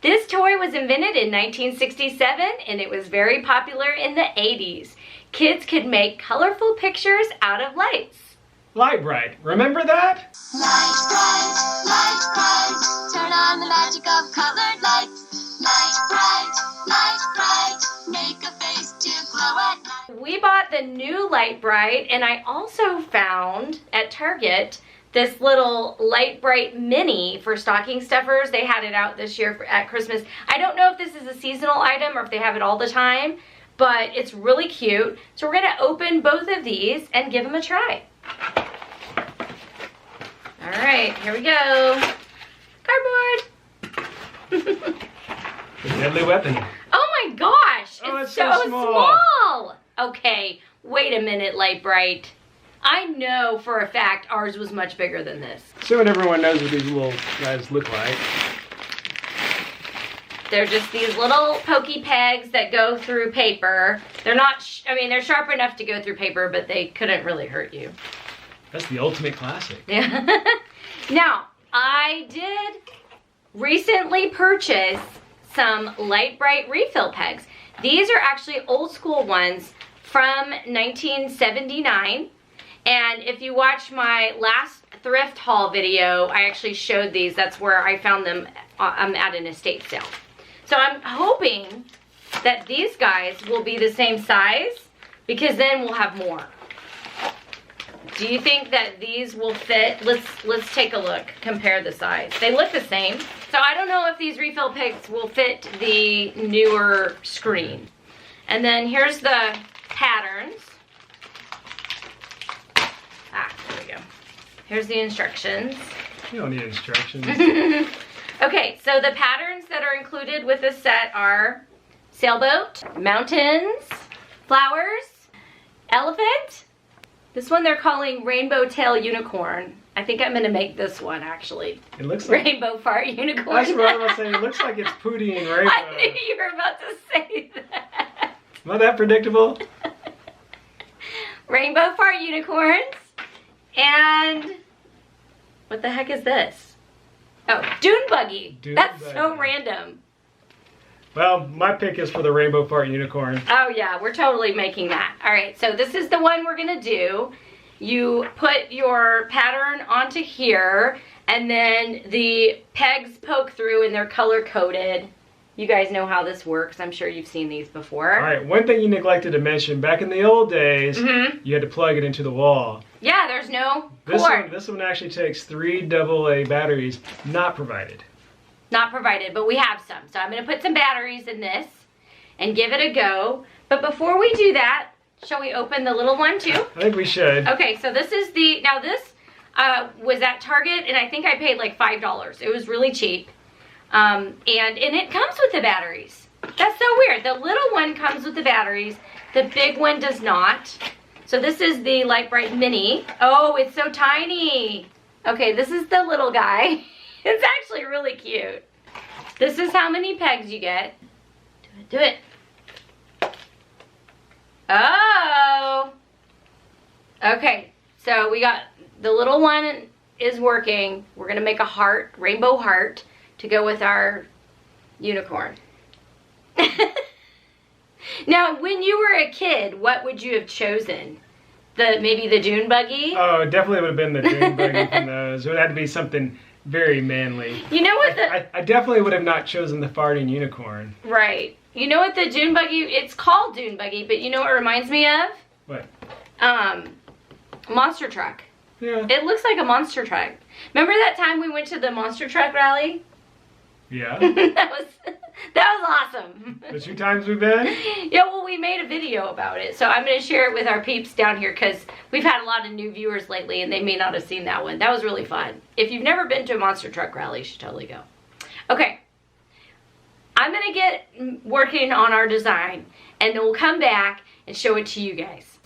This toy was invented in 1967 and it was very popular in the 80s. Kids could make colorful pictures out of lights. Lite-Brite, remember that? Lite-Brite, Lite-Brite, turn on the magic of colored lights. Lite-Brite, Lite-Brite, make a face to glow at night. We bought the new Lite-Brite, and I also found at Target this little Lite-Brite mini for stocking stuffers. They had it out this year at Christmas. I don't know if this is a seasonal item or if they have it all the time, but it's really cute. So we're gonna open both of these and give them a try. All right, here we go. Cardboard. The deadly weapon. Oh my gosh, Oh, it's it's so so small. Okay, wait a minute, Lite-Brite. I know for a fact ours was much bigger than this. Soon everyone knows what these little guys look like. They're just these little pokey pegs that go through paper. They're not, I mean, they're sharp enough to go through paper, but they couldn't really hurt you. That's the ultimate classic. Yeah. Now, I did recently purchase some Lite-Brite refill pegs. These are actually old school ones from 1979. And if you watch my last thrift haul video, I actually showed these. That's where I found them at an estate sale. So I'm hoping that these guys will be the same size because then we'll have more. Do you think that these will fit? Let's take a look, compare the size. They look the same. So I don't know if these refill pegs will fit the newer screen. And then here's the patterns. There we go. Here's the instructions. You don't need instructions. Okay, so the patterns that are included with this set are sailboat, mountains, flowers, elephant. This one they're calling rainbow tail unicorn. I think I'm gonna make this one actually. It looks like Rainbow fart unicorn. That's what I was saying. It looks like it's Pootie and Rainbow. I knew you were about to say that. Not that predictable? Rainbow fart unicorns. And what the heck is this? Oh, dune buggy. Dune That's buggy. so random. Well, my pick is for the Rainbow Fart Unicorn. Oh yeah, we're totally making that. All right, so this is the one we're gonna do. You put your pattern onto here, and then the pegs poke through and they're color coded. You guys know how this works. I'm sure you've seen these before. All right, one thing you neglected to mention, back in the old days, Mm-hmm. you had to plug it into the wall. Yeah, there's no This cord. this one actually takes 3 AA batteries, not provided. Not provided, but we have some. So I'm gonna put some batteries in this and give it a go. But before we do that, shall we open the little one too? I think we should. Okay, so this is the, now this was at Target and I think I paid like $5. It was really cheap. And it comes with the batteries. That's so weird. The little one comes with the batteries. The big one does not. So this is the Lite-Brite mini. Oh, it's so tiny. Okay, this is the little guy. It's actually really cute. This is how many pegs you get. Do it, do it. Oh. Okay, so we got, the little one is working. We're gonna make a heart, rainbow heart, to go with our unicorn. Now, when you were a kid, what would you have chosen? Maybe the dune buggy? Oh, it definitely would have been the dune buggy from those. It would have to be something very manly. You know what the... I definitely would have not chosen the farting unicorn. Right. You know what the dune buggy, it's called dune buggy, but you know what it reminds me of? What? Monster truck. Yeah. It looks like a monster truck. Remember that time we went to the monster truck rally? Yeah. that was awesome. The 2 times we've been? Yeah, well, we made a video about it, so I'm going to share it with our peeps down here because we've had a lot of new viewers lately and they may not have seen that one. That was really fun. If you've never been to a monster truck rally, you should totally go. Okay, I'm going to get working on our design and then we'll come back and show it to you guys.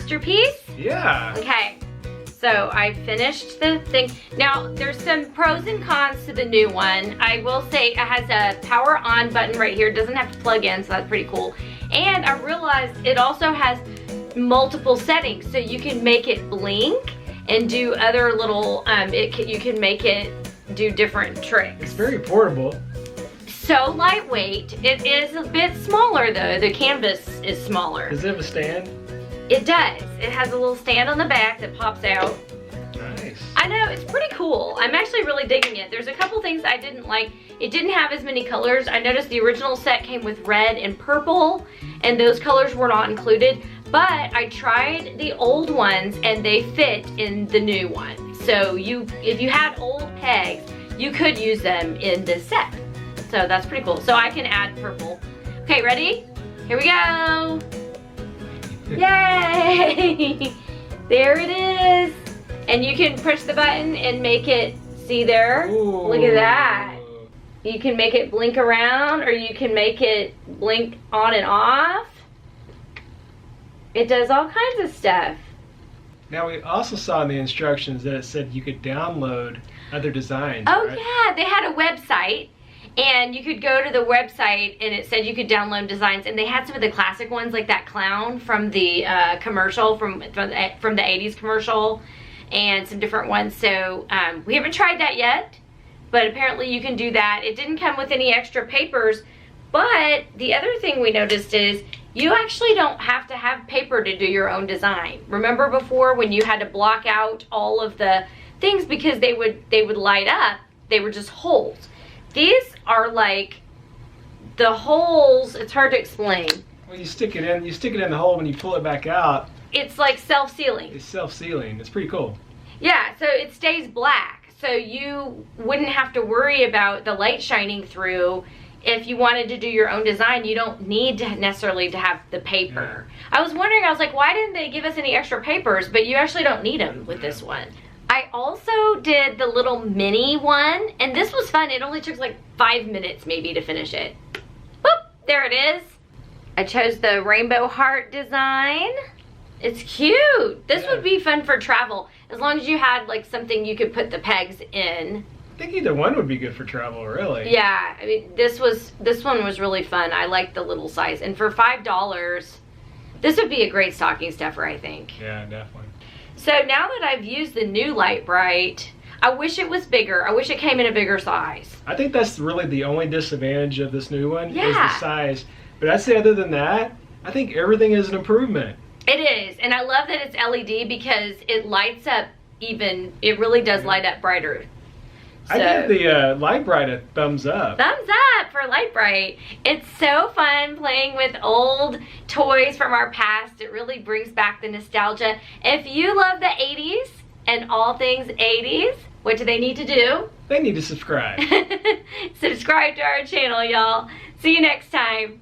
masterpiece? Yeah. Okay, so I finished the thing. Now, there's some pros and cons to the new one. I will say it has a power on button right here. It doesn't have to plug in, so that's pretty cool. And I realized it also has multiple settings, so you can make it blink and do other little, you can make it do different tricks. It's very portable. So lightweight. It is a bit smaller though. The canvas is smaller. Does it have a stand? It does. It has a little stand on the back that pops out. Nice. I know, it's pretty cool. I'm actually really digging it. There's a couple things I didn't like. It didn't have as many colors. I noticed the original set came with red and purple, and those colors were not included. But I tried the old ones and they fit in the new one. So if you had old pegs, you could use them in this set. So that's pretty cool. So I can add purple. Okay, ready? Here we go. Yay! There it is. And you can push the button and make it, see there? Ooh. Look at that. You can make it blink around, or you can make it blink on and off. It does all kinds of stuff. Now we also saw in the instructions that it said you could download other designs. Oh right? yeah, they had a website, and you could go to the website and it said you could download designs, and they had some of the classic ones like that clown from the commercial, from the 80's commercial, and some different ones. So we haven't tried that yet, but apparently you can do that. It didn't come with any extra papers, but the other thing we noticed is you actually don't have to have paper to do your own design. Remember before when you had to block out all of the things because they would light up? They were just holes. These are like the holes. It's hard to explain. Well, you stick it in the hole. When you pull it back out, It's like self-sealing. it's self-sealing. It's pretty cool. Yeah, so it stays black. So you wouldn't have to worry about the light shining through. If you wanted to do your own design, you don't need to necessarily to have the paper. I was wondering, I was like, why didn't they give us any extra papers? But you actually don't need them with this one. I also did the little mini one, and this was fun. It only took like 5 minutes maybe to finish it. Boop, there it is. I chose the rainbow heart design. It's cute. This would be fun for travel, as long as you had like something you could put the pegs in. I think either one would be good for travel, really. Yeah, I mean, this one was really fun. I like the little size, and for $5, this would be a great stocking stuffer, I think. Yeah, definitely. So now that I've used the new Lite-Brite, I wish it was bigger. I wish it came in a bigger size. I think that's really the only disadvantage of this new one is Yeah. the size. But I'd say other than that, I think everything is an improvement. It is, and I love that it's LED because it lights up even, it really does light up brighter. I give the Lite-Brite a thumbs up. Thumbs up for Lite-Brite. It's so fun playing with old toys from our past. It really brings back the nostalgia. If you love the 80s and all things 80s, what do they need to do? They need to subscribe. Subscribe to our channel, y'all. See you next time.